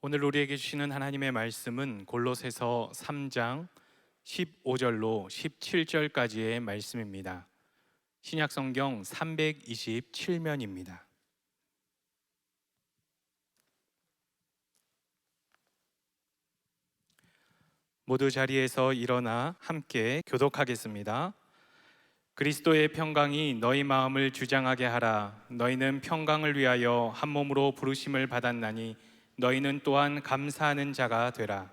오늘 우리에게 주시는 하나님의 말씀은 골로새서 3장 15절로 17절까지의 말씀입니다. 신약 성경 327면입니다. 모두 자리에서 일어나 함께 교독하겠습니다. 그리스도의 평강이 너희 마음을 주장하게 하라. 너희는 평강을 위하여 한 몸으로 부르심을 받았나니 너희는 또한 감사하는 자가 되라.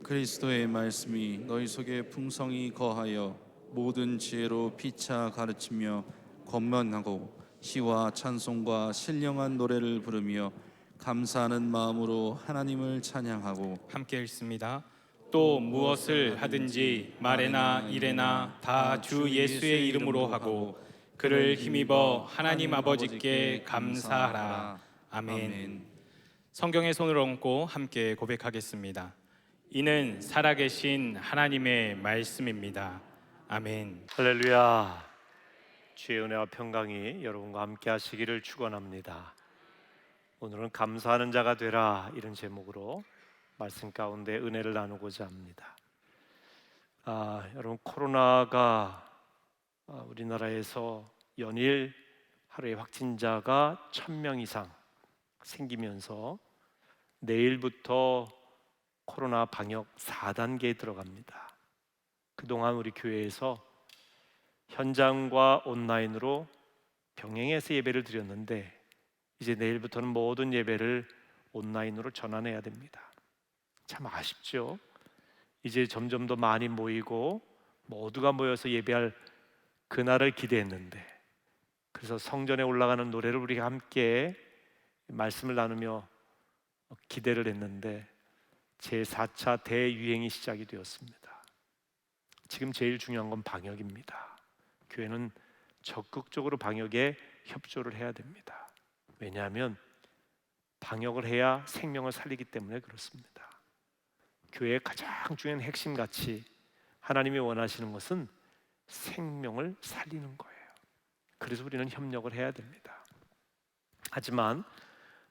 그리스도의 말씀이 너희 속에 풍성히 거하여 모든 지혜로 피차 가르치며 권면하고 시와 찬송과 신령한 노래를 부르며 감사하는 마음으로 하나님을 찬양하고. 함께 읽습니다. 또 무엇을 하든지 말에나 일에나 다 주 예수의 이름으로 하고 그를 힘입어 하나님 아버지께 감사하라. 아멘. 성경의 손을 얹고 함께 고백하겠습니다. 이는 살아계신 하나님의 말씀입니다. 아멘. 할렐루야. 주의 은혜와 평강이 여러분과 함께 하시기를 축원합니다. 오늘은 감사하는 자가 되라, 이런 제목으로 말씀 가운데 은혜를 나누고자 합니다. 여러분, 코로나가 우리나라에서 연일 하루에 확진자가 1000명 이상 생기면서 내일부터 코로나 방역 4단계에 들어갑니다. 그동안 우리 교회에서 현장과 온라인으로 병행해서 예배를 드렸는데 이제 내일부터는 모든 예배를 온라인으로 전환해야 됩니다. 참 아쉽죠? 이제 점점 더 많이 모이고 모두가 모여서 예배할 그날을 기대했는데, 그래서 성전에 올라가는 노래를 우리가 함께 말씀을 나누며 기대를 했는데 제4차 대유행이 시작이 되었습니다. 지금 제일 중요한 건 방역입니다. 교회는 적극적으로 방역에 협조를 해야 됩니다. 왜냐하면 방역을 해야 생명을 살리기 때문에 그렇습니다. 교회의 가장 중요한 핵심 가치, 하나님이 원하시는 것은 생명을 살리는 거예요. 그래서 우리는 협력을 해야 됩니다. 하지만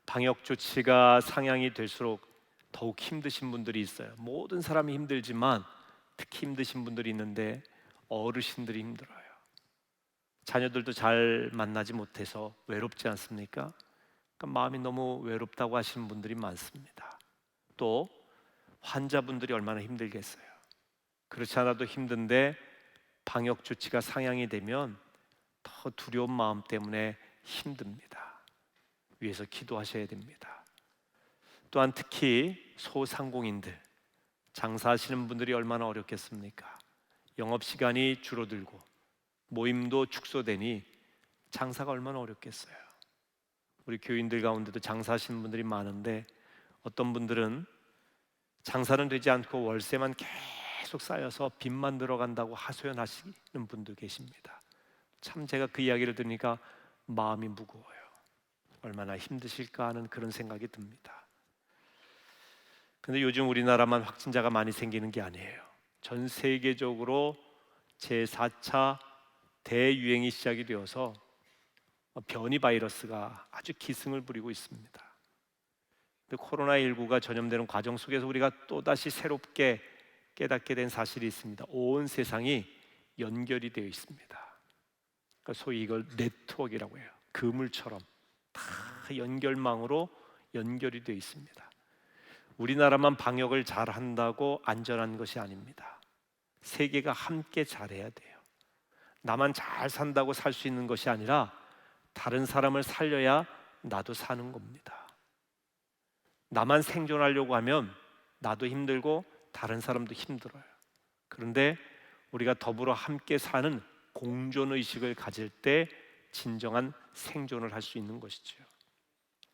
방역 조치가 상향이 될수록 더욱 힘드신 분들이 있어요. 모든 사람이 힘들지만 특히 힘드신 분들이 있는데 어르신들이 힘들어요. 자녀들도 잘 만나지 못해서 외롭지 않습니까? 그러니까 마음이 너무 외롭다고 하시는 분들이 많습니다. 또 환자분들이 얼마나 힘들겠어요. 그렇지 않아도 힘든데 방역 조치가 상향이 되면 더 두려운 마음 때문에 힘듭니다. 위에서 기도하셔야 됩니다. 또한 특히 소상공인들, 장사하시는 분들이 얼마나 어렵겠습니까? 영업시간이 줄어들고 모임도 축소되니 장사가 얼마나 어렵겠어요. 우리 교인들 가운데도 장사하시는 분들이 많은데 어떤 분들은 장사는 되지 않고 월세만 계속 쌓여서 빚만 들어간다고 하소연하시는 분도 계십니다. 참 제가 그 이야기를 들으니까 마음이 무거워요. 얼마나 힘드실까 하는 그런 생각이 듭니다. 근데 요즘 우리나라만 확진자가 많이 생기는 게 아니에요. 전 세계적으로 제4차 대유행이 시작이 되어서 변이 바이러스가 아주 기승을 부리고 있습니다. 코로나19가 전염되는 과정 속에서 우리가 또다시 새롭게 깨닫게 된 사실이 있습니다. 온 세상이 연결이 되어 있습니다. 그러니까 소위 이걸 네트워크라고 해요. 그물처럼 다 연결망으로 연결이 되어 있습니다. 우리나라만 방역을 잘 한다고 안전한 것이 아닙니다. 세계가 함께 잘해야 돼요. 나만 잘 산다고 살 수 있는 것이 아니라 다른 사람을 살려야 나도 사는 겁니다. 나만 생존하려고 하면 나도 힘들고 다른 사람도 힘들어요. 그런데 우리가 더불어 함께 사는 공존의식을 가질 때 진정한 생존을 할 수 있는 것이죠.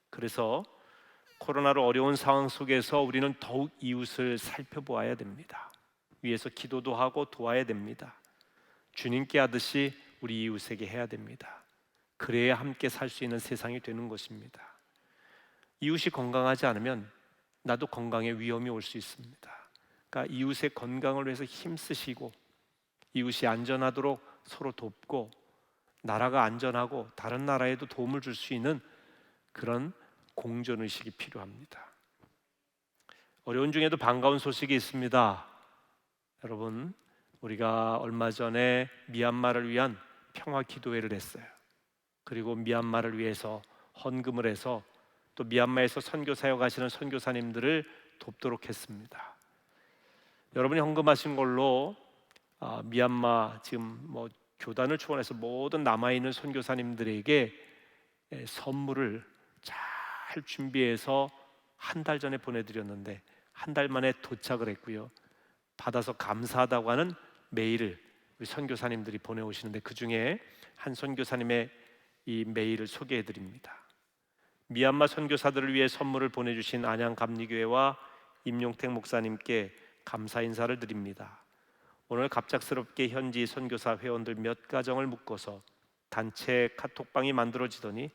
그래서 코로나로 어려운 상황 속에서 우리는 더욱 이웃을 살펴보아야 됩니다. 위에서 기도도 하고 도와야 됩니다. 주님께 하듯이 우리 이웃에게 해야 됩니다. 그래야 함께 살 수 있는 세상이 되는 것입니다. 이웃이 건강하지 않으면 나도 건강에 위험이 올 수 있습니다. 그러니까 이웃의 건강을 위해서 힘쓰시고 이웃이 안전하도록 서로 돕고 나라가 안전하고 다른 나라에도 도움을 줄 수 있는 그런 공존의식이 필요합니다. 어려운 중에도 반가운 소식이 있습니다. 여러분, 우리가 얼마 전에 미얀마를 위한 평화 기도회를 했어요. 그리고 미얀마를 위해서 헌금을 해서 또 미얀마에서 선교 사역하시는 선교사님들을 돕도록 했습니다. 여러분이 헌금하신 걸로 미얀마 지금 교단을 초원해서 모든 남아있는 선교사님들에게 선물을 잘 준비해서 한 달 전에 보내드렸는데 한 달 만에 도착을 했고요. 받아서 감사하다고 하는 메일을 우리 선교사님들이 보내오시는데 그 중에 한 선교사님의 이 메일을 소개해드립니다. 미얀마 선교사들을 위해 선물을 보내주신 안양감리교회와 임용택 목사님께 감사 인사를 드립니다. 오늘 갑작스럽게 현지 선교사 회원들 몇 가정을 묶어서 단체 카톡방이 만들어지더니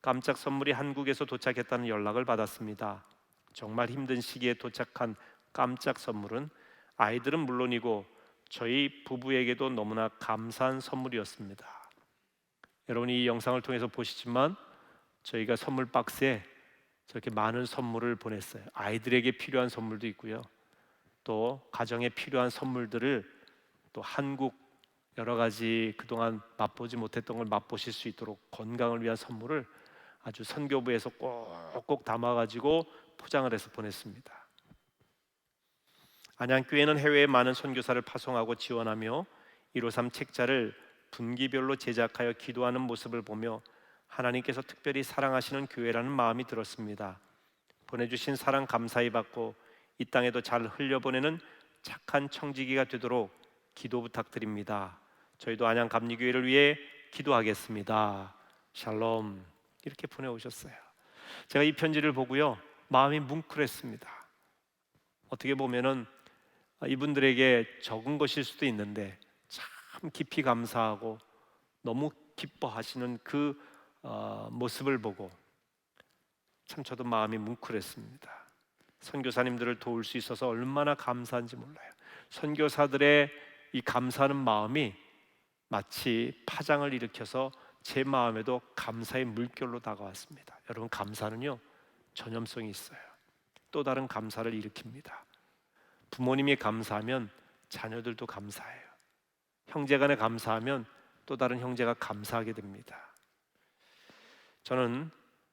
깜짝 선물이 한국에서 도착했다는 연락을 받았습니다. 정말 힘든 시기에 도착한 깜짝 선물은 아이들은 물론이고 저희 부부에게도 너무나 감사한 선물이었습니다. 여러분이 이 영상을 통해서 보시지만 저희가 선물 박스에 저렇게 많은 선물을 보냈어요. 아이들에게 필요한 선물도 있고요. 또 가정에 필요한 선물들을 또 한국 여러 가지 그동안 맛보지 못했던 걸 맛보실 수 있도록 건강을 위한 선물을 아주 선교부에서 꼭꼭 담아가지고 포장을 해서 보냈습니다. 안양교회는 해외에 많은 선교사를 파송하고 지원하며 153 책자를 분기별로 제작하여 기도하는 모습을 보며 하나님께서 특별히 사랑하시는 교회라는 마음이 들었습니다. 보내주신 사랑 감사히 받고 이 땅에도 잘 흘려보내는 착한 청지기가 되도록 기도 부탁드립니다. 저희도 안양감리교회를 위해 기도하겠습니다. 샬롬. 이렇게 보내오셨어요. 제가 이 편지를 보고요 마음이 뭉클했습니다. 어떻게 보면은 이분들에게 적은 것일 수도 있는데 참 깊이 감사하고 너무 기뻐하시는 그 모습을 보고 참 저도 마음이 뭉클했습니다. 선교사님들을 도울 수 있어서 얼마나 감사한지 몰라요. 선교사들의 이 감사하는 마음이 마치 파장을 일으켜서 제 마음에도 감사의 물결로 다가왔습니다. 여러분, 감사는요 전염성이 있어요. 또 다른 감사를 일으킵니다. 부모님이 감사하면 자녀들도 감사해요. 형제간에 감사하면 또 다른 형제가 감사하게 됩니다. 저는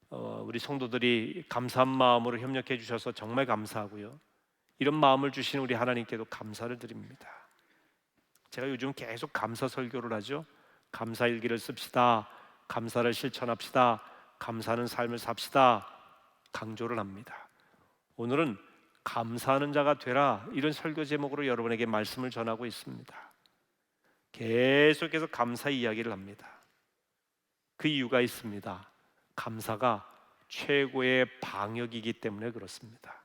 우리 성도들이 감사한 마음으로 협력해 주셔서 정말 감사하고요. 이런 마음을 주신 우리 하나님께도 감사를 드립니다. 제가 요즘 계속 감사 설교를 하죠. 감사 일기를 씁시다. 감사를 실천합시다. 감사하는 삶을 삽시다. 강조를 합니다. 오늘은 감사하는 자가 되라, 이런 설교 제목으로 여러분에게 말씀을 전하고 있습니다. 계속해서 감사 이야기를 합니다. 그 이유가 있습니다. 감사가 최고의 방역이기 때문에 그렇습니다.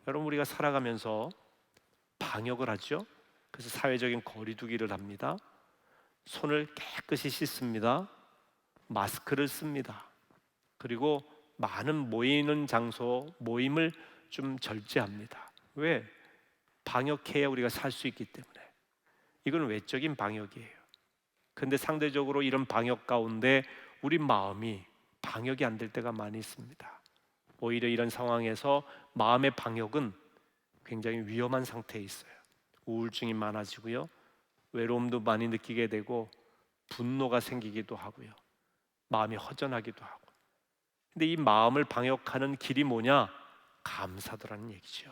여러분, 우리가 살아가면서 방역을 하죠. 그래서 사회적인 거리두기를 합니다. 손을 깨끗이 씻습니다. 마스크를 씁니다. 그리고 많은 모이는 장소, 모임을 좀 절제합니다. 왜? 방역해야 우리가 살 수 있기 때문에. 이건 외적인 방역이에요. 근데 상대적으로 이런 방역 가운데 우리 마음이 방역이 안 될 때가 많이 있습니다. 오히려 이런 상황에서 마음의 방역은 굉장히 위험한 상태에 있어요. 우울증이 많아지고요, 외로움도 많이 느끼게 되고 분노가 생기기도 하고요, 마음이 허전하기도 하고. 근데 이 마음을 방역하는 길이 뭐냐? 감사더라는 얘기죠.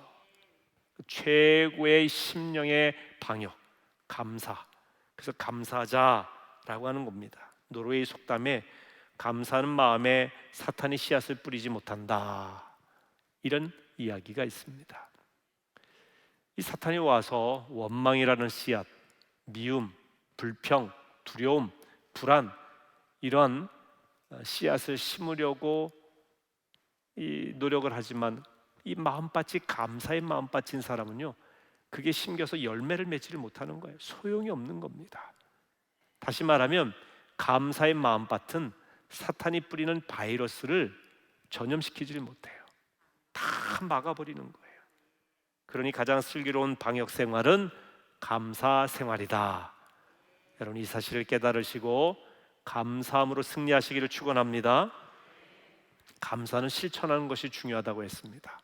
최고의 심령의 방역, 감사. 그래서 감사하자라고 하는 겁니다. 노르웨이 속담에 감사하는 마음에 사탄이 씨앗을 뿌리지 못한다, 이런 이야기가 있습니다. 이 사탄이 와서 원망이라는 씨앗, 미움, 불평, 두려움, 불안, 이런 씨앗을 심으려고 이 노력을 하지만 이 마음밭이 감사의 마음밭인 사람은요, 그게 심겨서 열매를 맺지를 못하는 거예요. 소용이 없는 겁니다. 다시 말하면 감사의 마음밭은 사탄이 뿌리는 바이러스를 전염시키지를 못해요. 다 막아버리는 거예요. 그러니 가장 슬기로운 방역 생활은 감사 생활이다. 여러분, 이 사실을 깨달으시고 감사함으로 승리하시기를 축원합니다. 감사는 실천하는 것이 중요하다고 했습니다.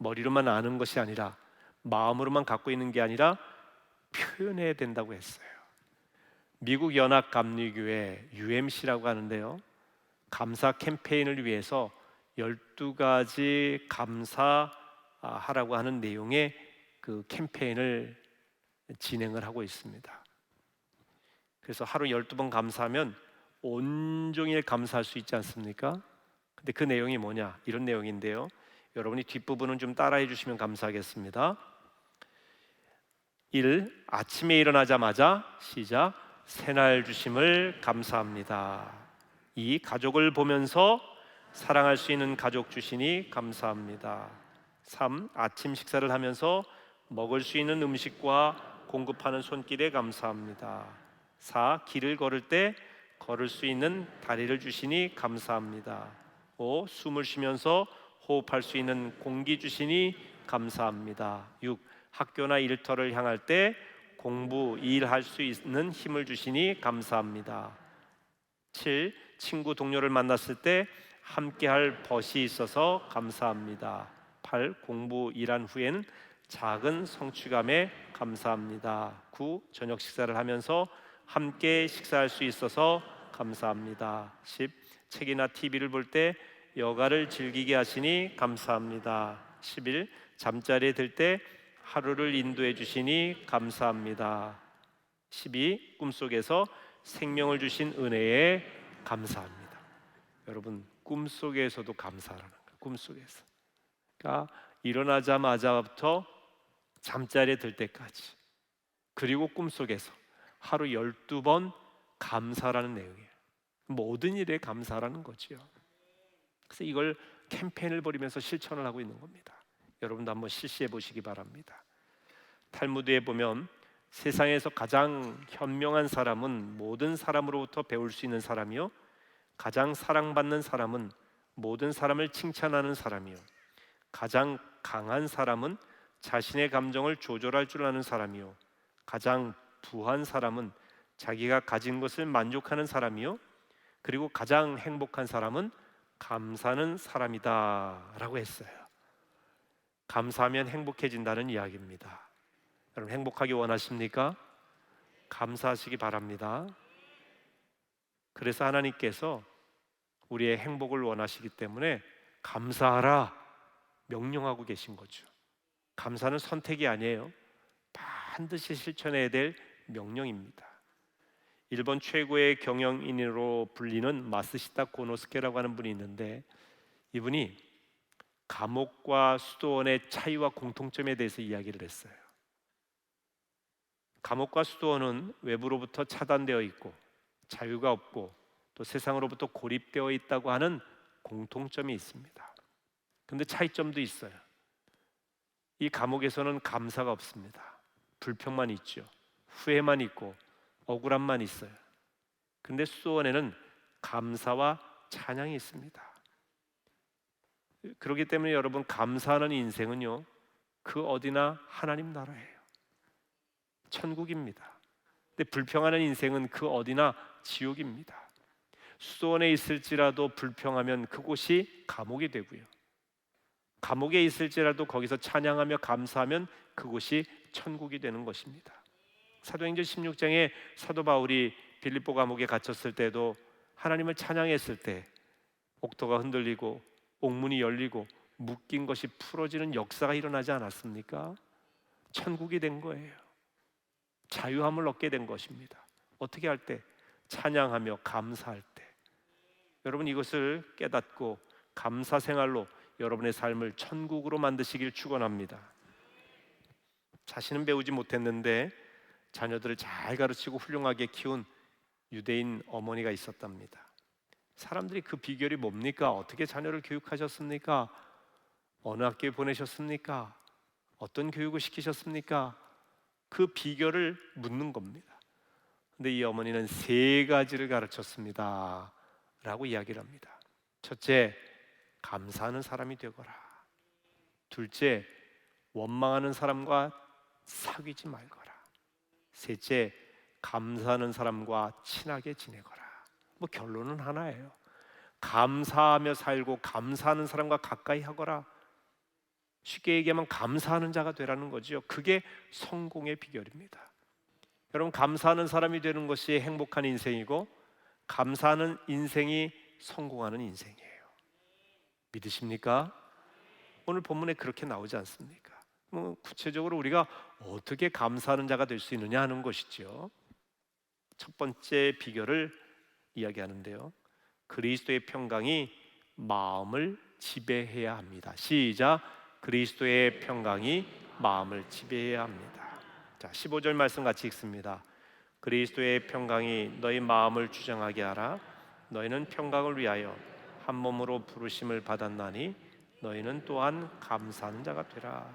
머리로만 아는 것이 아니라 마음으로만 갖고 있는 게 아니라 표현해야 된다고 했어요. 미국 연합감리교회 UMC라고 하는데요, 감사 캠페인을 위해서 12가지 감사하라고 하는 내용의 그 캠페인을 진행을 하고 있습니다. 그래서 하루 12번 감사하면 온종일 감사할 수 있지 않습니까? 근데 그 내용이 뭐냐? 이런 내용인데요, 여러분이 뒷부분은 좀 따라해 주시면 감사하겠습니다. 1. 아침에 일어나자마자 시작. 새날 주심을 감사합니다. 2. 가족을 보면서 사랑할 수 있는 가족 주시니 감사합니다. 3. 아침 식사를 하면서 먹을 수 있는 음식과 공급하는 손길에 감사합니다. 4. 길을 걸을 때 걸을 수 있는 다리를 주시니 감사합니다. 5. 숨을 쉬면서 호흡할 수 있는 공기 주시니 감사합니다. 6. 학교나 일터를 향할 때 공부, 일할 수 있는 힘을 주시니 감사합니다. 7. 친구, 동료를 만났을 때 함께할 벗이 있어서 감사합니다. 8. 공부, 일한 후에는 작은 성취감에 감사합니다. 9. 저녁 식사를 하면서 함께 식사할 수 있어서 감사합니다. 10. 책이나 TV를 볼 때 여가를 즐기게 하시니 감사합니다. 11. 잠자리에 들 때 하루를 인도해 주시니 감사합니다. 12. 꿈속에서 생명을 주신 은혜에 감사합니다. 여러분, 꿈속에서도 감사하라는 거예요. 꿈속에서. 그러니까 일어나자마자부터 잠자리에 들 때까지, 그리고 꿈속에서 하루 12번 감사라는 내용이에요. 모든 일에 감사라는 거죠. 그래서 이걸 캠페인을 벌이면서 실천을 하고 있는 겁니다. 여러분도 한번 실시해 보시기 바랍니다. 탈무드에 보면 세상에서 가장 현명한 사람은 모든 사람으로부터 배울 수 있는 사람이요, 가장 사랑받는 사람은 모든 사람을 칭찬하는 사람이요, 가장 강한 사람은 자신의 감정을 조절할 줄 아는 사람이요, 가장 부한 사람은 자기가 가진 것을 만족하는 사람이요, 그리고 가장 행복한 사람은 감사하는 사람이다 라고 했어요. 감사하면 행복해진다는 이야기입니다. 여러분, 행복하기 원하십니까? 감사하시기 바랍니다. 그래서 하나님께서 우리의 행복을 원하시기 때문에 감사하라 명령하고 계신 거죠. 감사는 선택이 아니에요. 반드시 실천해야 될 명령입니다. 일본 최고의 경영인으로 불리는 마스시타 고노스케라고 하는 분이 있는데, 이분이 감옥과 수도원의 차이와 공통점에 대해서 이야기를 했어요. 감옥과 수도원은 외부로부터 차단되어 있고 자유가 없고 또 세상으로부터 고립되어 있다고 하는 공통점이 있습니다. 그런데 차이점도 있어요. 이 감옥에서는 감사가 없습니다. 불평만 있죠. 후회만 있고 억울함만 있어요. 그런데 수도원에는 감사와 찬양이 있습니다. 그렇기 때문에 여러분, 감사하는 인생은요, 그 어디나 하나님 나라예요. 천국입니다. 근데 불평하는 인생은 그 어디나 지옥입니다. 수도원에 있을지라도 불평하면 그곳이 감옥이 되고요, 감옥에 있을지라도 거기서 찬양하며 감사하면 그곳이 천국이 되는 것입니다. 사도행전 16장에 사도 바울이 빌립보 감옥에 갇혔을 때도 하나님을 찬양했을 때 옥토가 흔들리고 옥문이 열리고 묶인 것이 풀어지는 역사가 일어나지 않았습니까? 천국이 된 거예요. 자유함을 얻게 된 것입니다. 어떻게 할 때? 찬양하며 감사할 때. 여러분, 이것을 깨닫고 감사 생활로 여러분의 삶을 천국으로 만드시길 축원합니다. 자신은 배우지 못했는데 자녀들을 잘 가르치고 훌륭하게 키운 유대인 어머니가 있었답니다. 사람들이 그 비결이 뭡니까? 어떻게 자녀를 교육하셨습니까? 어느 학교에 보내셨습니까? 어떤 교육을 시키셨습니까? 그 비결을 묻는 겁니다. 근데 이 어머니는 3가지를 가르쳤습니다 라고 이야기를 합니다. 첫째, 감사하는 사람이 되거라. 둘째, 원망하는 사람과 사귀지 말거라. 셋째, 감사하는 사람과 친하게 지내거라. 뭐 결론은 하나예요. 감사하며 살고 감사하는 사람과 가까이 하거라. 쉽게 얘기하면 감사하는 자가 되라는 거죠. 그게 성공의 비결입니다. 여러분, 감사하는 사람이 되는 것이 행복한 인생이고 감사하는 인생이 성공하는 인생이에요. 믿으십니까? 오늘 본문에 그렇게 나오지 않습니까? 구체적으로 우리가 어떻게 감사하는 자가 될 수 있느냐 하는 것이죠. 첫 번째 비결을 이야기하는데요. 그리스도의 평강이 마음을 지배해야 합니다. 시작. 그리스도의 평강이 마음을 지배해야 합니다. 자, 15절 말씀 같이 읽습니다. 그리스도의 평강이 너희 마음을 주장하게 하라. 너희는 평강을 위하여 한 몸으로 부르심을 받았나니 너희는 또한 감사하는 자가 되라.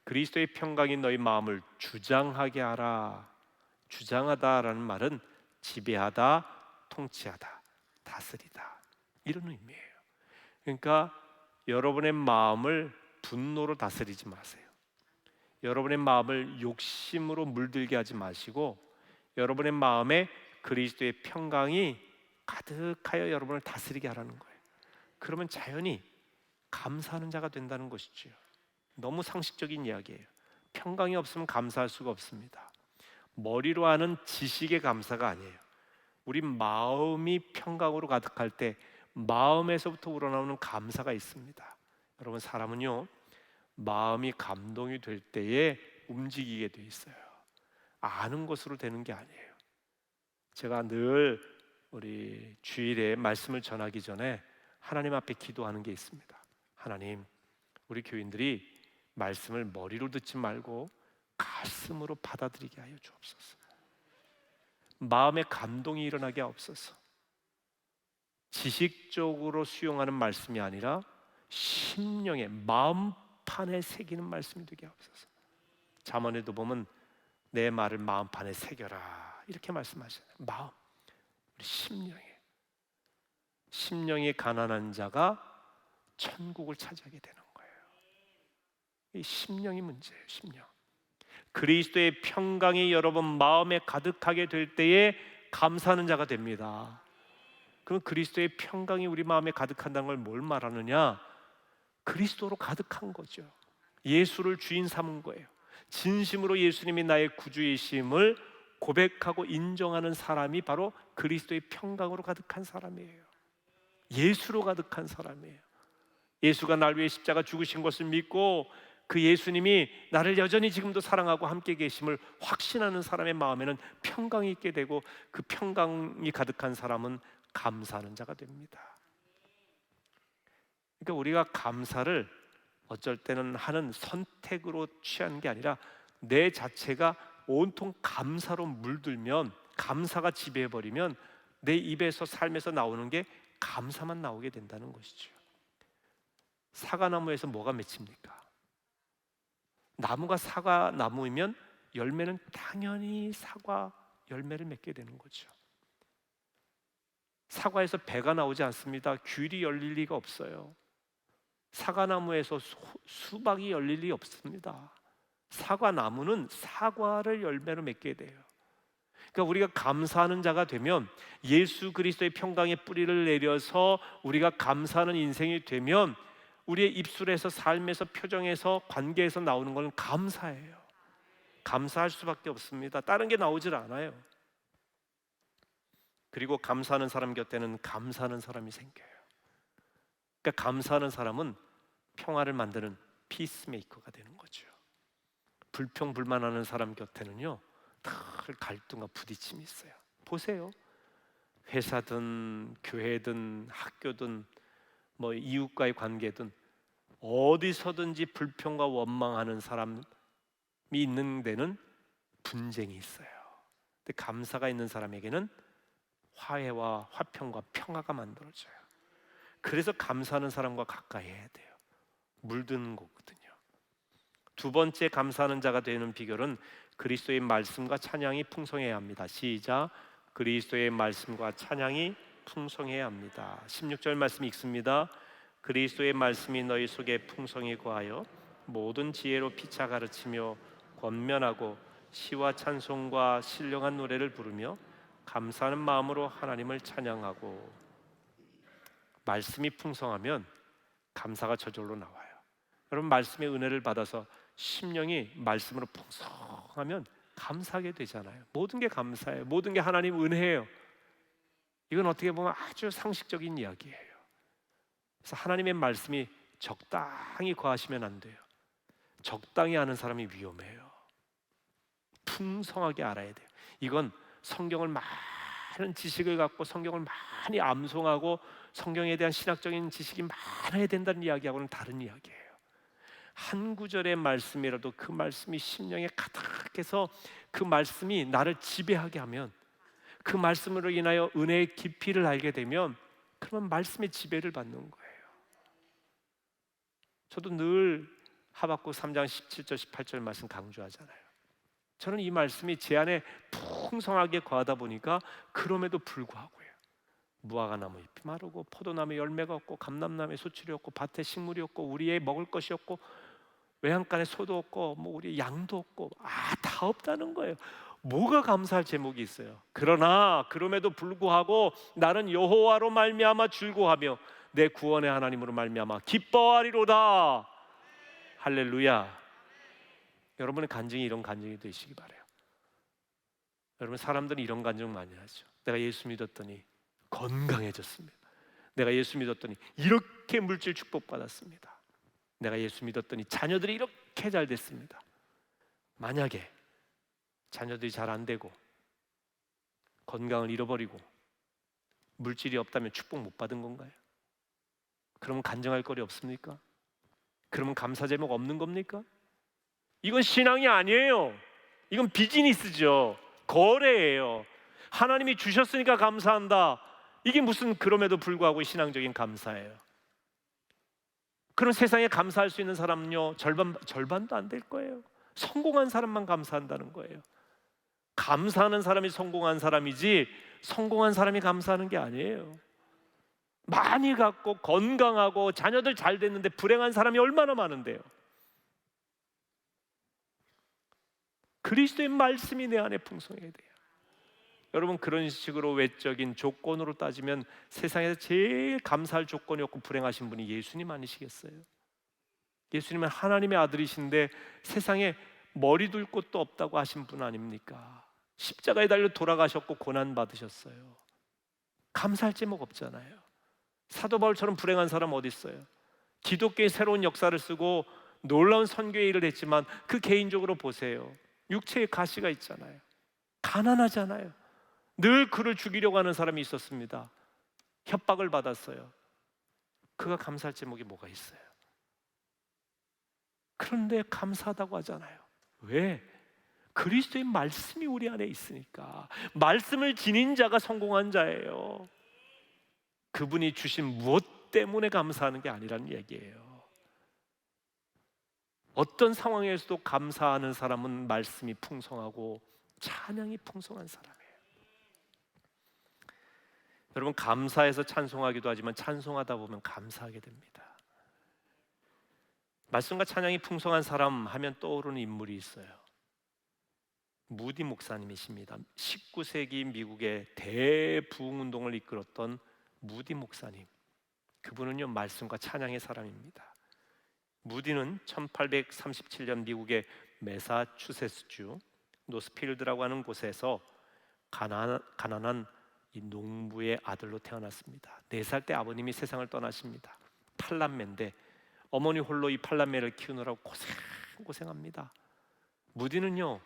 그리스도의 평강이 너희 마음을 주장하게 하라. 주장하다라는 말은 지배하다, 통치하다, 다스리다 이런 의미예요. 그러니까 여러분의 마음을 분노로 다스리지 마세요. 여러분의 마음을 욕심으로 물들게 하지 마시고 여러분의 마음에 그리스도의 평강이 가득하여 여러분을 다스리게 하라는 거예요. 그러면 자연히 감사하는 자가 된다는 것이죠. 너무 상식적인 이야기예요. 평강이 없으면 감사할 수가 없습니다. 머리로 하는 지식의 감사가 아니에요. 우리 마음이 평강으로 가득할 때 마음에서부터 우러나오는 감사가 있습니다. 여러분, 사람은요 마음이 감동이 될 때에 움직이게 돼 있어요. 아는 것으로 되는 게 아니에요. 제가 늘 우리 주일에 말씀을 전하기 전에 하나님 앞에 기도하는 게 있습니다. 하나님, 우리 교인들이 말씀을 머리로 듣지 말고 가슴으로 받아들이게 하여 주옵소서. 마음에 감동이 일어나게 하옵소서. 지식적으로 수용하는 말씀이 아니라 심령의 마음판에 새기는 말씀이 되게 하옵소서. 잠언에도 보면 내 말을 마음판에 새겨라 이렇게 말씀하시잖아요. 마음, 우리 심령이 가난한 자가 천국을 차지하게 되는 거예요. 이 심령이 문제예요. 심령. 그리스도의 평강이 여러분 마음에 가득하게 될 때에 감사하는 자가 됩니다. 그럼 그리스도의 평강이 우리 마음에 가득한다는 걸 뭘 말하느냐? 그리스도로 가득한 거죠. 예수를 주인 삼은 거예요. 진심으로 예수님이 나의 구주이심을 고백하고 인정하는 사람이 바로 그리스도의 평강으로 가득한 사람이에요. 예수로 가득한 사람이에요. 예수가 날 위해 십자가 죽으신 것을 믿고 그 예수님이 나를 여전히 지금도 사랑하고 함께 계심을 확신하는 사람의 마음에는 평강이 있게 되고 그 평강이 가득한 사람은 감사하는 자가 됩니다. 그러니까 우리가 감사를 어쩔 때는 하는 선택으로 취하는 게 아니라 내 자체가 온통 감사로 물들면, 감사가 지배해버리면 내 입에서 삶에서 나오는 게 감사만 나오게 된다는 것이죠. 사과나무에서 뭐가 맺힙니까? 나무가 사과나무이면 열매는 당연히 사과 열매를 맺게 되는 거죠. 사과에서 배가 나오지 않습니다. 귤이 열릴 리가 없어요. 사과나무에서 수박이 열릴 리 없습니다. 사과나무는 사과를 열매로 맺게 돼요. 그러니까 우리가 감사하는 자가 되면, 예수 그리스도의 평강의 뿌리를 내려서 우리가 감사하는 인생이 되면 우리의 입술에서, 삶에서, 표정에서, 관계에서 나오는 것은 감사예요. 감사할 수밖에 없습니다. 다른 게 나오질 않아요. 그리고 감사하는 사람 곁에는 감사하는 사람이 생겨요. 그러니까 감사하는 사람은 평화를 만드는 피스메이커가 되는 거죠. 불평불만하는 사람 곁에는요 늘 갈등과 부딪힘이 있어요. 보세요. 회사든 교회든 학교든 뭐 이웃과의 관계든 어디서든지 불평과 원망하는 사람이 있는 데는 분쟁이 있어요. 근데 감사가 있는 사람에게는 화해와 화평과 평화가 만들어져요. 그래서 감사하는 사람과 가까이 해야 돼요. 물드는 거거든요. 두 번째 감사하는 자가 되는 비결은 그리스도의 말씀과 찬양이 풍성해야 합니다. 시작. 그리스도의 말씀과 찬양이 풍성해야 합니다. 16절 말씀 읽습니다. 그리스도의 말씀이 너희 속에 풍성히 거하여 모든 지혜로 피차 가르치며 권면하고 시와 찬송과 신령한 노래를 부르며 감사하는 마음으로 하나님을 찬양하고. 말씀이 풍성하면 감사가 저절로 나와요. 여러분, 말씀의 은혜를 받아서 심령이 말씀으로 풍성하면 감사하게 되잖아요. 모든 게 감사해요. 모든 게 하나님 은혜예요. 이건 어떻게 보면 아주 상식적인 이야기예요. 그래서 하나님의 말씀이 적당히 거하시면 안 돼요. 적당히 아는 사람이 위험해요. 풍성하게 알아야 돼요. 이건 성경을 많은 지식을 갖고 성경을 많이 암송하고 성경에 대한 신학적인 지식이 많아야 된다는 이야기하고는 다른 이야기예요. 한 구절의 말씀이라도 그 말씀이 심령에 가득해서 그 말씀이 나를 지배하게 하면, 그 말씀으로 인하여 은혜의 깊이를 알게 되면, 그러면 말씀의 지배를 받는 거예요. 저도 늘 하박국 3장 17절 18절 말씀 강조하잖아요. 저는 이 말씀이 제 안에 풍성하게 거하다 보니까 그럼에도 불구하고요, 무화과 나무 잎이 마르고 포도나무 열매가 없고 감람나무에 소출이 없고 밭에 식물이 없고 우리의 먹을 것이 없고 외양간에 소도 없고 뭐 우리 양도 없고 다 없다는 거예요. 뭐가 감사할 제목이 있어요? 그러나 그럼에도 불구하고 나는 여호와로 말미암아 즐거워하며 내 구원의 하나님으로 말미암아 기뻐하리로다. 할렐루야. 여러분의 간증이 이런 간증이 되시기 바라요. 여러분, 사람들은 이런 간증 많이 하죠. 내가 예수 믿었더니 건강해졌습니다. 내가 예수 믿었더니 이렇게 물질 축복받았습니다. 내가 예수 믿었더니 자녀들이 이렇게 잘 됐습니다. 만약에 자녀들이 잘 안 되고 건강을 잃어버리고 물질이 없다면 축복 못 받은 건가요? 그러면 간증할 거리 없습니까? 그러면 감사 제목 없는 겁니까? 이건 신앙이 아니에요. 이건 비즈니스죠. 거래예요. 하나님이 주셨으니까 감사한다. 이게 무슨 그럼에도 불구하고 신앙적인 감사예요. 그럼 세상에 감사할 수 있는 사람은요, 절반도 안 될 거예요. 성공한 사람만 감사한다는 거예요. 감사하는 사람이 성공한 사람이지 성공한 사람이 감사하는 게 아니에요. 많이 갖고 건강하고 자녀들 잘 됐는데 불행한 사람이 얼마나 많은데요. 그리스도의 말씀이 내 안에 풍성해야 돼요. 여러분, 그런 식으로 외적인 조건으로 따지면 세상에서 제일 감사할 조건이 없고 불행하신 분이 예수님 아니시겠어요? 예수님은 하나님의 아들이신데 세상에 머리 둘 곳도 없다고 하신 분 아닙니까? 십자가에 달려 돌아가셨고 고난 받으셨어요. 감사할 제목 없잖아요. 사도 바울처럼 불행한 사람 어디 있어요? 기독교의 새로운 역사를 쓰고 놀라운 선교의 일을 했지만 그 개인적으로 보세요. 육체의 가시가 있잖아요. 가난하잖아요. 늘 그를 죽이려고 하는 사람이 있었습니다. 협박을 받았어요. 그가 감사할 제목이 뭐가 있어요? 그런데 감사하다고 하잖아요. 왜? 그리스도의 말씀이 우리 안에 있으니까. 말씀을 지닌 자가 성공한 자예요. 그분이 주신 무엇 때문에 감사하는 게 아니라는 얘기예요. 어떤 상황에서도 감사하는 사람은 말씀이 풍성하고 찬양이 풍성한 사람이에요. 여러분, 감사해서 찬송하기도 하지만 찬송하다 보면 감사하게 됩니다. 말씀과 찬양이 풍성한 사람 하면 떠오르는 인물이 있어요. 무디 목사님이십니다. 19세기 미국의 대부흥운동을 이끌었던 무디 목사님. 그분은요, 말씀과 찬양의 사람입니다. 무디는 1837년 미국의 매사추세츠주 노스필드라고 하는 곳에서 가난한 이 농부의 아들로 태어났습니다. 4살 때 아버님이 세상을 떠나십니다. 팔남매인데 어머니 홀로 이 팔남매를 키우느라고 고생합니다. 무디는요,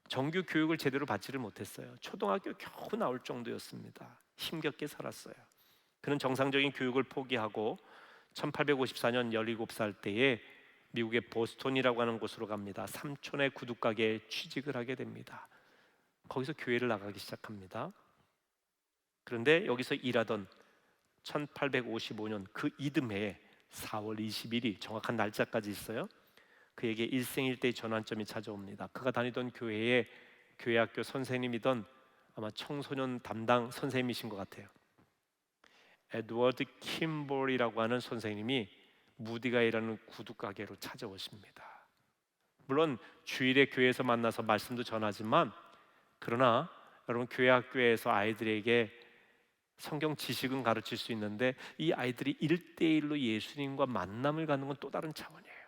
정규 교육을 제대로 받지를 못했어요. 초등학교 겨우 나올 정도였습니다. 힘겹게 살았어요. 그는 정상적인 교육을 포기하고 1854년 17살 때에 미국의 보스턴이라고 하는 곳으로 갑니다. 삼촌의 구두가게에 취직을 하게 됩니다. 거기서 교회를 나가기 시작합니다. 그런데 여기서 일하던 1855년 그 이듬해에 4월 20일이 정확한 날짜까지 있어요. 그에게 일생일대의 전환점이 찾아옵니다. 그가 다니던 교회의 교회학교 선생님이던 아마 청소년 담당 선생님이신 것 같아요. 에드워드 킴볼이라고 하는 선생님이 무디가 일하는 구두가게로 찾아오십니다. 물론 주일에 교회에서 만나서 말씀도 전하지만, 그러나 여러분, 교회학교에서 아이들에게 성경 지식은 가르칠 수 있는데 이 아이들이 1대1로 예수님과 만남을 갖는 건 또 다른 차원이에요.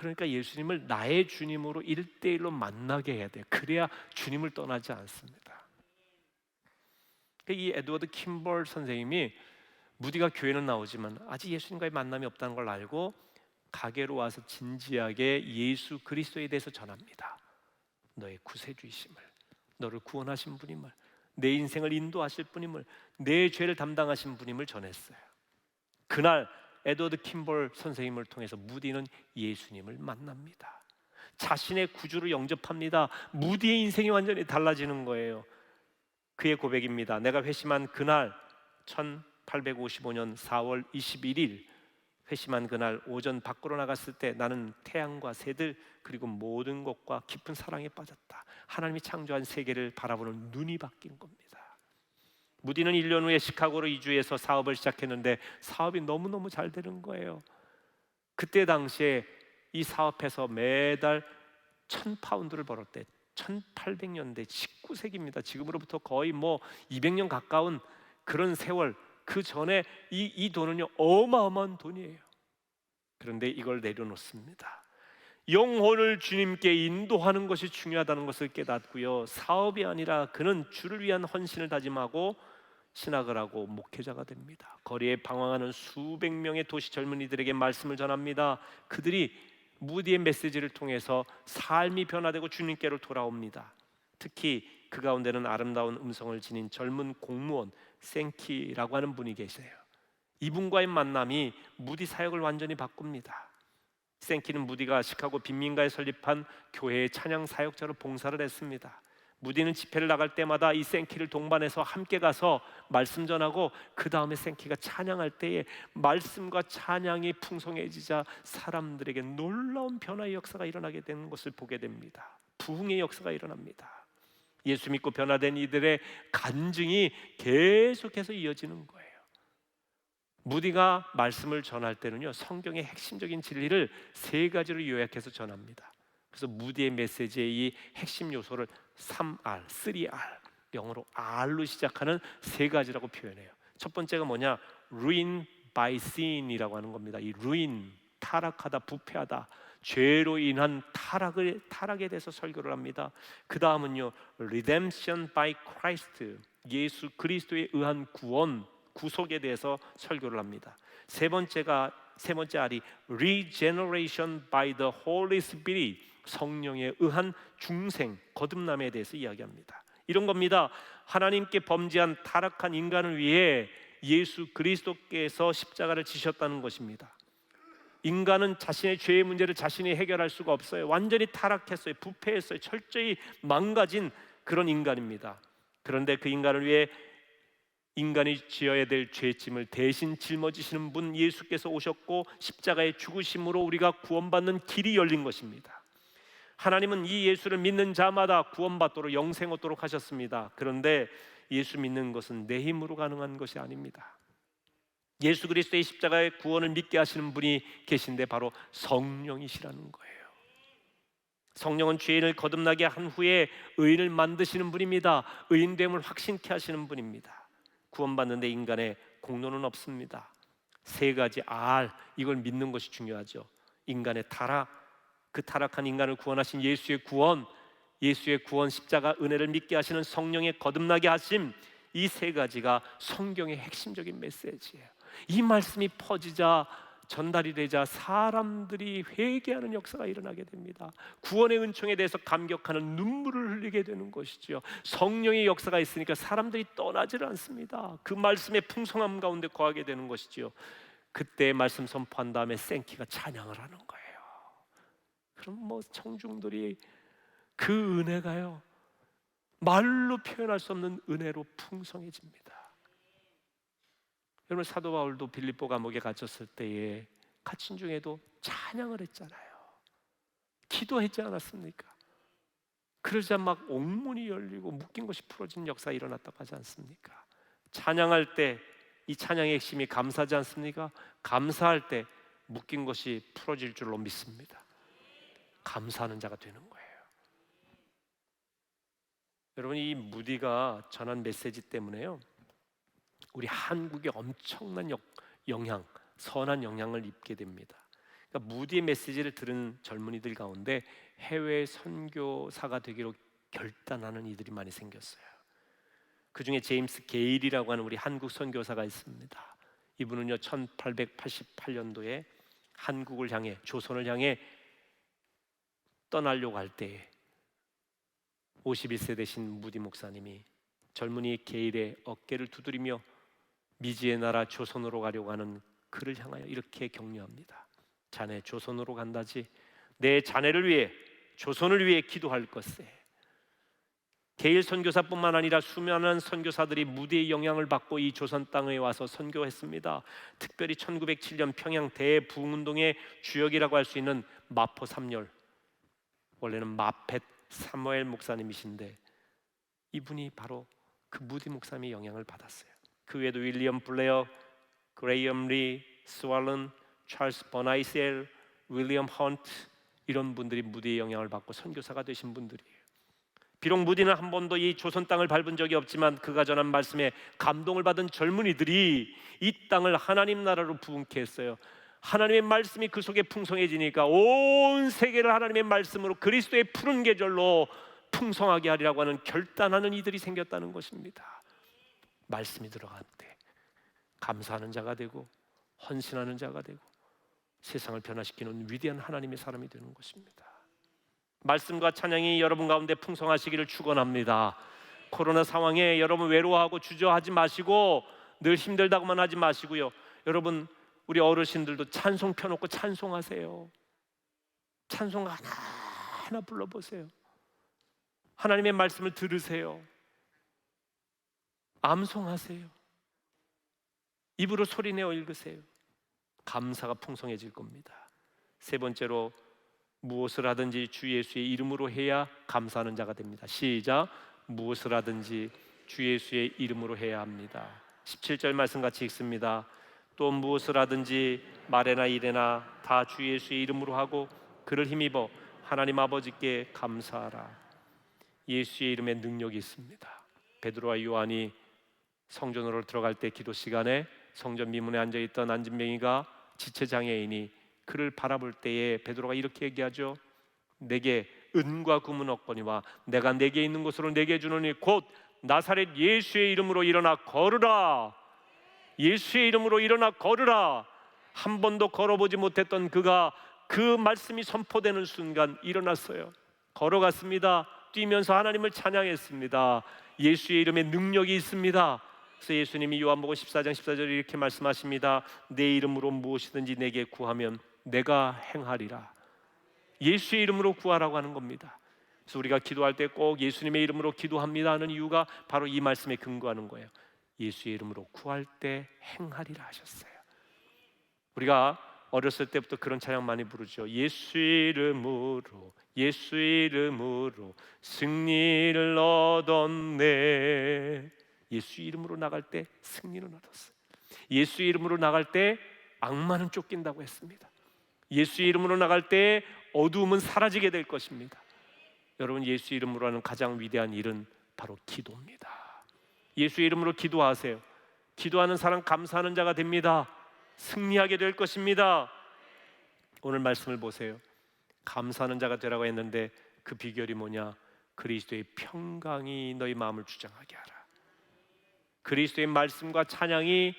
그러니까 예수님을 나의 주님으로 1대1로 만나게 해야 돼요. 그래야 주님을 떠나지 않습니다. 이 에드워드 킴벌 선생님이 무디가 교회는 나오지만 아직 예수님과의 만남이 없다는 걸 알고 가게로 와서 진지하게 예수 그리스도에 대해서 전합니다. 너의 구세주이심을, 너를 구원하신 분임을, 내 인생을 인도하실 분임을, 내 죄를 담당하신 분임을 전했어요. 그날 에드워드 킴벌 선생님을 통해서 무디는 예수님을 만납니다. 자신의 구주를 영접합니다. 무디의 인생이 완전히 달라지는 거예요. 그의 고백입니다. 내가 회심한 그날 1855년 4월 21일 회심한 그날 오전 밖으로 나갔을 때 나는 태양과 새들 그리고 모든 것과 깊은 사랑에 빠졌다. 하나님이 창조한 세계를 바라보는 눈이 바뀐 겁니다. 무디는 1년 후에 시카고로 이주해서 사업을 시작했는데 사업이 너무너무 잘 되는 거예요. 그때 당시에 이 사업에서 매달 1,000파운드를 벌었대. 1800년대 19세기입니다. 지금으로부터 거의 200년 가까운 그런 세월, 그 전에 이 돈은요 어마어마한 돈이에요. 그런데 이걸 내려놓습니다. 영혼을 주님께 인도하는 것이 중요하다는 것을 깨닫고요, 사업이 아니라 그는 주를 위한 헌신을 다짐하고 신학을 하고 목회자가 됩니다. 거리에 방황하는 수백 명의 도시 젊은이들에게 말씀을 전합니다. 그들이 무디의 메시지를 통해서 삶이 변화되고 주님께로 돌아옵니다. 특히 그 가운데는 아름다운 음성을 지닌 젊은 공무원 생키라고 하는 분이 계세요. 이분과의 만남이 무디 사역을 완전히 바꿉니다. 생키는 무디가 시카고 빈민가에 설립한 교회의 찬양 사역자로 봉사를 했습니다. 무디는 집회를 나갈 때마다 이 생키를 동반해서 함께 가서 말씀 전하고 그 다음에 생키가 찬양할 때에 말씀과 찬양이 풍성해지자 사람들에게 놀라운 변화의 역사가 일어나게 되는 것을 보게 됩니다. 부흥의 역사가 일어납니다. 예수 믿고 변화된 이들의 간증이 계속해서 이어지는 거예요. 무디가 말씀을 전할 때는요, 성경의 핵심적인 진리를 3가지로 요약해서 전합니다. 그래서 무디의 메시지의 이 핵심 요소를 3R, 3R, 영어로 R로 시작하는 3가지라고 표현해요. 첫 번째가 뭐냐? ruin by sin이라고 하는 겁니다. 이 ruin, 타락하다, 부패하다, 죄로 인한 타락에 대해서 설교를 합니다. 그 다음은요, redemption by Christ, 예수 그리스도에 의한 구원, 구속에 대해서 설교를 합니다. 세 번째 R이 regeneration by the Holy Spirit, 성령에 의한 중생, 거듭남에 대해서 이야기합니다. 이런 겁니다. 하나님께 범죄한 타락한 인간을 위해 예수 그리스도께서 십자가를 지셨다는 것입니다. 인간은 자신의 죄의 문제를 자신이 해결할 수가 없어요. 완전히 타락했어요. 부패했어요. 철저히 망가진 그런 인간입니다. 그런데 그 인간을 위해 인간이 지어야 될 죄짐을 대신 짊어지시는 분 예수께서 오셨고 십자가의 죽으심으로 우리가 구원받는 길이 열린 것입니다. 하나님은 이 예수를 믿는 자마다 구원받도록 영생 얻도록 하셨습니다. 그런데 예수 믿는 것은 내 힘으로 가능한 것이 아닙니다. 예수 그리스도의 십자가의 구원을 믿게 하시는 분이 계신데 바로 성령이시라는 거예요. 성령은 죄인을 거듭나게 한 후에 의인을 만드시는 분입니다. 의인됨을 확신케 하시는 분입니다. 구원받는데 인간의 공로는 없습니다. 3가지 R, 이걸 믿는 것이 중요하죠. 인간의 타락, 그 타락한 인간을 구원하신 예수의 구원, 십자가 은혜를 믿게 하시는 성령의 거듭나게 하심, 이 3가지가 성경의 핵심적인 메시지예요. 이 말씀이 퍼지자, 전달이 되자 사람들이 회개하는 역사가 일어나게 됩니다. 구원의 은총에 대해서 감격하는 눈물을 흘리게 되는 것이죠. 성령의 역사가 있으니까 사람들이 떠나지를 않습니다. 그 말씀의 풍성함 가운데 거하게 되는 것이죠. 그때 말씀 선포한 다음에 생키가 찬양을 하는 거예요. 그럼 청중들이 그 은혜가요, 말로 표현할 수 없는 은혜로 풍성해집니다. 여러분, 사도 바울도 빌립보 감옥에 갇혔을 때에 갇힌 중에도 찬양을 했잖아요. 기도했지 않았습니까? 그러자 막 옥문이 열리고 묶인 것이 풀어진 역사가 일어났다고 하지 않습니까? 찬양할 때 이 찬양의 핵심이 감사하지 않습니까? 감사할 때 묶인 것이 풀어질 줄로 믿습니다. 감사하는 자가 되는 거예요. 여러분, 이 무디가 전한 메시지 때문에요, 우리 한국에 엄청난 영향, 선한 영향을 입게 됩니다. 그러니까 무디의 메시지를 들은 젊은이들 가운데 해외 선교사가 되기로 결단하는 이들이 많이 생겼어요. 그 중에 제임스 게일이라고 하는 우리 한국 선교사가 있습니다. 이분은요 1888년도에 한국을 향해, 조선을 향해 떠나려고 할 때에 51세 되신 무디 목사님이 젊은이 게일의 어깨를 두드리며 미지의 나라 조선으로 가려고 하는 그를 향하여 이렇게 격려합니다. 자네 조선으로 간다지, 내 자네를 위해, 조선을 위해 기도할 것세. 게일 선교사뿐만 아니라 수많은 선교사들이 무디의 영향을 받고 이 조선 땅에 와서 선교했습니다. 특별히 1907년 평양 대부흥운동의 주역이라고 할 수 있는 마포 삼열, 원래는 마펫 사무엘 목사님이신데 이분이 바로 그 무디 목사님의 영향을 받았어요. 그 외에도 윌리엄 블레어, 그레이엄 리, 스왈런, 찰스 버나이셀, 윌리엄 헌트, 이런 분들이 무디의 영향을 받고 선교사가 되신 분들이에요. 비록 무디는 한 번도 이 조선 땅을 밟은 적이 없지만 그가 전한 말씀에 감동을 받은 젊은이들이 이 땅을 하나님 나라로 부흥케 했어요. 하나님의 말씀이 그 속에 풍성해지니까 온 세계를 하나님의 말씀으로, 그리스도의 푸른 계절로 풍성하게 하리라고 하는 결단하는 이들이 생겼다는 것입니다. 말씀이 들어갈 때 감사하는 자가 되고 헌신하는 자가 되고 세상을 변화시키는 위대한 하나님의 사람이 되는 것입니다. 말씀과 찬양이 여러분 가운데 풍성하시기를 축원합니다. 코로나 상황에 여러분 외로워하고 주저하지 마시고 늘 힘들다고만 하지 마시고요. 여러분, 우리 어르신들도 찬송 펴놓고 찬송하세요. 찬송 하나 불러보세요. 하나님의 말씀을 들으세요. 암송하세요. 입으로 소리내어 읽으세요. 감사가 풍성해질 겁니다. 세 번째로, 무엇을 하든지 주 예수의 이름으로 해야 감사하는 자가 됩니다. 시작. 무엇을 하든지 주 예수의 이름으로 해야 합니다. 17절 말씀 같이 읽습니다. 또 무엇을 하든지 말에나 일에나 다 주 예수의 이름으로 하고 그를 힘입어 하나님 아버지께 감사하라. 예수의 이름에 능력이 있습니다. 베드로와 요한이 성전으로 들어갈 때 기도 시간에 성전 미문에 앉아있던 안진뱅이가 지체장애인이 그를 바라볼 때에 베드로가 이렇게 얘기하죠. 내게 은과 금은 없거니와 내가 내게 있는 것으로 내게 주노니 곧 나사렛 예수의 이름으로 일어나 걸으라. 예수의 이름으로 일어나 걸으라. 한 번도 걸어보지 못했던 그가 그 말씀이 선포되는 순간 일어났어요. 걸어갔습니다. 뛰면서 하나님을 찬양했습니다. 예수의 이름에 능력이 있습니다. 그래서 예수님이 요한복음 14장 14절에 이렇게 말씀하십니다. 내 이름으로 무엇이든지 내게 구하면 내가 행하리라. 예수의 이름으로 구하라고 하는 겁니다. 그래서 우리가 기도할 때 꼭 예수님의 이름으로 기도합니다 하는 이유가 바로 이 말씀에 근거하는 거예요. 예수의 이름으로 구할 때 행하리라 하셨어요. 우리가 어렸을 때부터 그런 찬양 많이 부르죠. 예수의 이름으로, 예수의 이름으로 승리를 얻었네. 예수 이름으로 나갈 때 승리를 얻었어요. 예수 이름으로 나갈 때 악마는 쫓긴다고 했습니다. 예수 이름으로 나갈 때 어두움은 사라지게 될 것입니다. 여러분, 예수 이름으로 하는 가장 위대한 일은 바로 기도입니다. 예수 이름으로 기도하세요. 기도하는 사람 감사하는 자가 됩니다. 승리하게 될 것입니다. 오늘 말씀을 보세요. 감사하는 자가 되라고 했는데 그 비결이 뭐냐? 그리스도의 평강이 너희 마음을 주장하게 하라. 그리스도의 말씀과 찬양이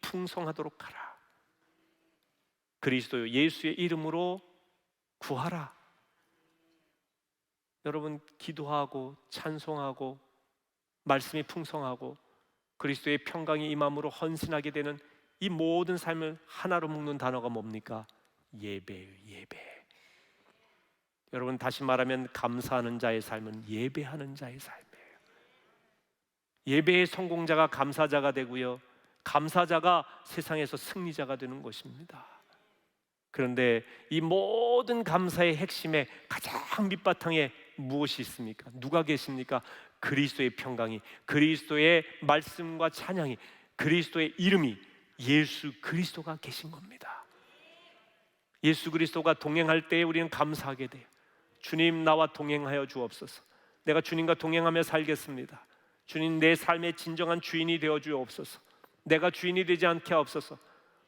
풍성하도록 하라. 그리스도 예수의 이름으로 구하라. 여러분, 기도하고 찬송하고 말씀이 풍성하고 그리스도의 평강이 임함으로 헌신하게 되는 이 모든 삶을 하나로 묶는 단어가 뭡니까? 예배예요. 예배. 여러분, 다시 말하면 감사하는 자의 삶은 예배하는 자의 삶이에요. 예배의 성공자가 감사자가 되고요, 감사자가 세상에서 승리자가 되는 것입니다. 그런데 이 모든 감사의 핵심에 가장 밑바탕에 무엇이 있습니까? 누가 계십니까? 그리스도의 평강이, 그리스도의 말씀과 찬양이, 그리스도의 이름이, 예수 그리스도가 계신 겁니다. 예수 그리스도가 동행할 때에 우리는 감사하게 돼요. 주님, 나와 동행하여 주옵소서. 내가 주님과 동행하며 살겠습니다. 주님, 내 삶의 진정한 주인이 되어 주옵소서. 내가 주인이 되지 않게 하옵소서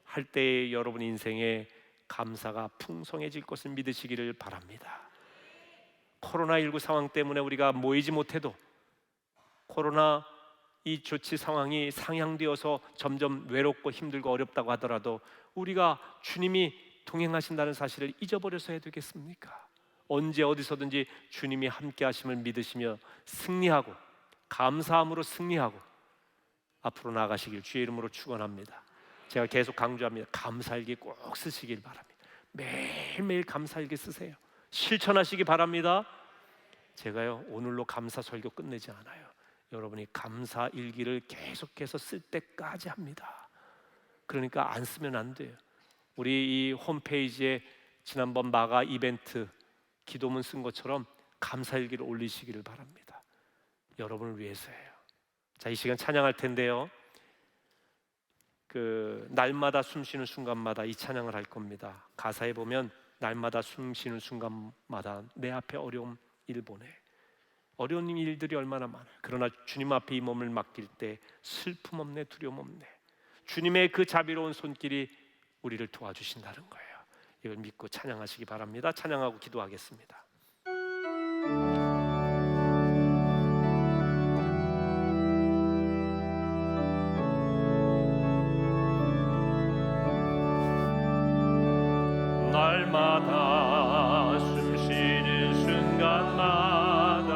할 때에 여러분 인생에 감사가 풍성해질 것을 믿으시기를 바랍니다. 코로나19 상황 때문에 우리가 모이지 못해도, 코로나 이 조치 상황이 상향되어서 점점 외롭고 힘들고 어렵다고 하더라도 우리가 주님이 동행하신다는 사실을 잊어버려서 해야 되겠습니까? 언제 어디서든지 주님이 함께 하심을 믿으시며 승리하고 감사함으로 승리하고 앞으로 나가시길 주의 이름으로 축원합니다. 제가 계속 강조합니다. 감사일기 꼭 쓰시길 바랍니다. 매일매일 감사일기 쓰세요. 실천하시기 바랍니다. 제가요, 오늘로 감사 설교 끝내지 않아요. 여러분이 감사일기를 계속해서 쓸 때까지 합니다. 그러니까 안 쓰면 안 돼요. 우리 이 홈페이지에 지난번 마가 이벤트 기도문 쓴 것처럼 감사일기를 올리시기를 바랍니다. 여러분을 위해서예요. 자, 이 시간 찬양할 텐데요, 날마다 숨쉬는 순간마다 이 찬양을 할 겁니다. 가사에 보면 날마다 숨쉬는 순간마다 내 앞에 어려운 일 보내. 어려운 일들이 얼마나 많아요. 그러나 주님 앞에 이 몸을 맡길 때 슬픔 없네, 두려움 없네. 주님의 그 자비로운 손길이 우리를 도와주신다는 거예요. 이걸 믿고 찬양하시기 바랍니다. 찬양하고 기도하겠습니다. 날마다 숨쉬는 순간마다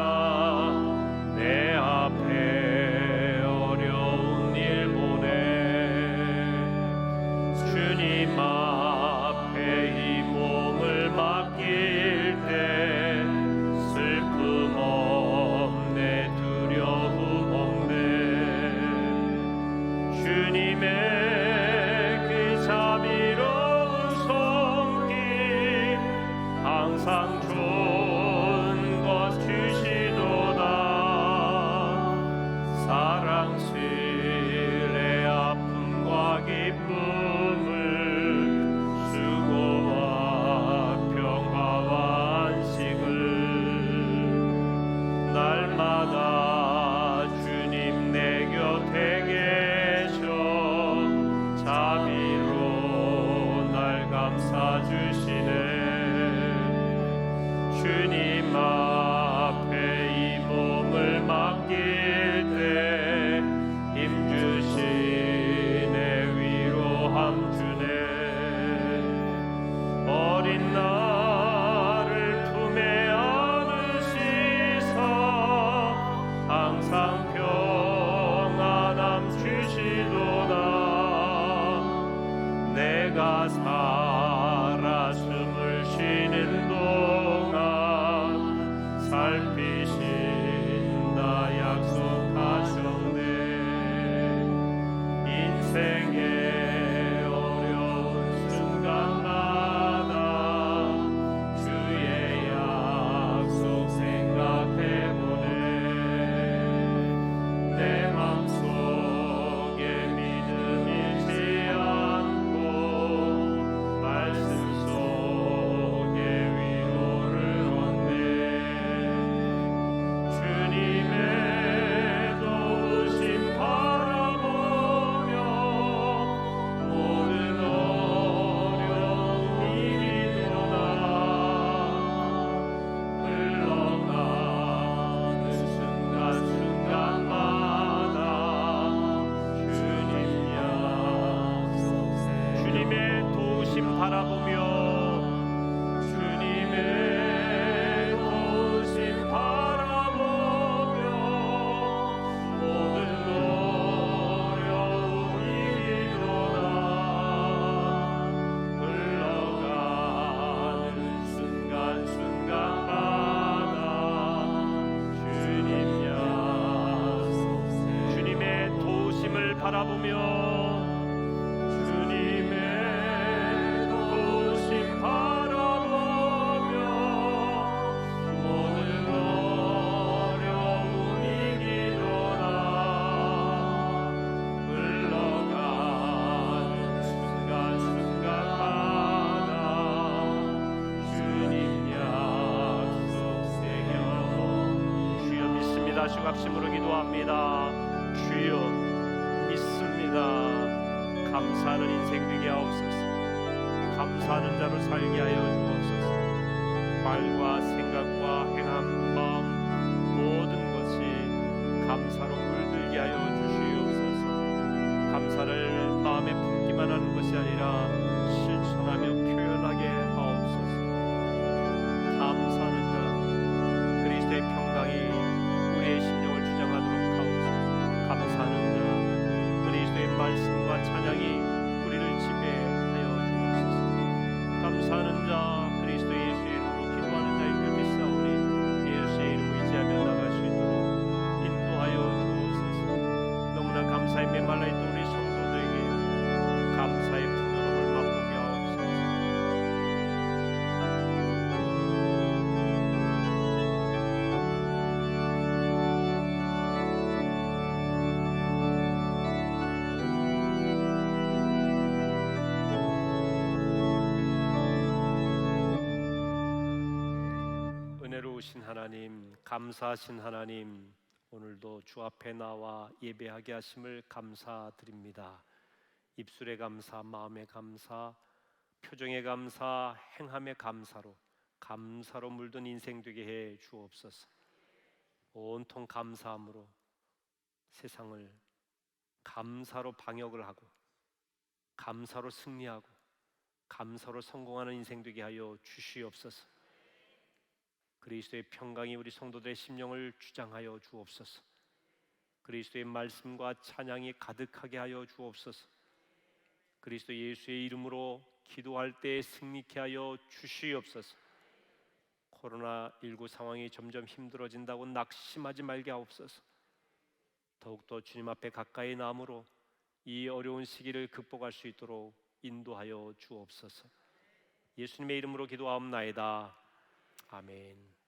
내 앞에 어려운 일 보내. 주님 앞에 이 몸을 맡길 때 슬픔 없네, 두려움 없네. 주님의 그 자비로운 손길 항상 좋은 것 주시도다. 사랑 슬의 아픔과 기쁨을 수고와 평화와 안식을 날마다 주님 내 곁에 계셔 자비로 날 감싸주시네. 주님 앞에 이 몸을 맡길 때 힘주시네, 위로함 주네. 어린 나를 품에 안으시사 항상 평안함 주시도다. 내가 살아 숨을 쉬는 동안 살피신다 약속하셨네. 인생의 어려운 순간마다 주의 약속 생각해보네. 내 맘속에 믿음 잃지 않고 말씀 속에 위로를 얻네. 주님의 도우심 바라보며 모든 어려운 일이 도다. 흘러가는 순간순간마다 주님 약속 주님의 도우심 바라보며 주님의 도우심 바라보며 모든 어려운 일이 도다. 흘러가는 순간순간마다 주님 약속 주님의 도우심을 바라보며 주님의 도우심 바라보며 모든 어려운 이기도다. 흘러가는 순간순간마다 주님 약속 새겨. 주여 믿습니다. 주갑심으로 기도합니다. 주여 믿습니다. 감사하는 인생 되게 하옵소서. 감사하는 자로 살게 하여 주옵소서. 말과 생각과 행함, 마음 모든 것이 감사로 물들게 하여 주시옵소서. 감사를 마음에 품기만 하는 것이 아니라 실천하며 표현하게 하옵소서. 감사하는 자 그리스도의 평강이 우리의 심령을 주장하도록 하옵소서. 감사하는 자 그리스도의 말씀과 찬양이 우리를 지배하여 주옵소서. 감사하는 자 그리스도 예수의 이름으로 기도하는 자의 길 믿사오니 예수의 이름을 의지하며 나갈 수 있도록 인도하여 주옵소서. 너무나 감사에 메말라 있던 우리 성도들에게 감사의 풍요로움을 맛보게 하옵소서. 은혜로우신 하나님, 감사하신 하나님, 오늘도 주 앞에 나와 예배하게 하심을 감사드립니다. 입술의 감사, 마음의 감사, 표정의 감사, 행함의 감사로 물든 인생 되게 해 주옵소서. 온통 감사함으로 세상을 감사로 방역을 하고 감사로 승리하고 감사로 성공하는 인생 되게 하여 주시옵소서. 그리스도의 평강이 우리 성도들의 심령을 주장하여 주옵소서. 그리스도의 말씀과 찬양이 가득하게 하여 주옵소서. 그리스도 예수의 이름으로 기도할 때 승리케 하여 주시옵소서. 코로나19 상황이 점점 힘들어진다고 낙심하지 말게 하옵소서. 더욱더 주님 앞에 가까이 나므로 이 어려운 시기를 극복할 수 있도록 인도하여 주옵소서. 예수님의 이름으로 기도하옵나이다. 아멘.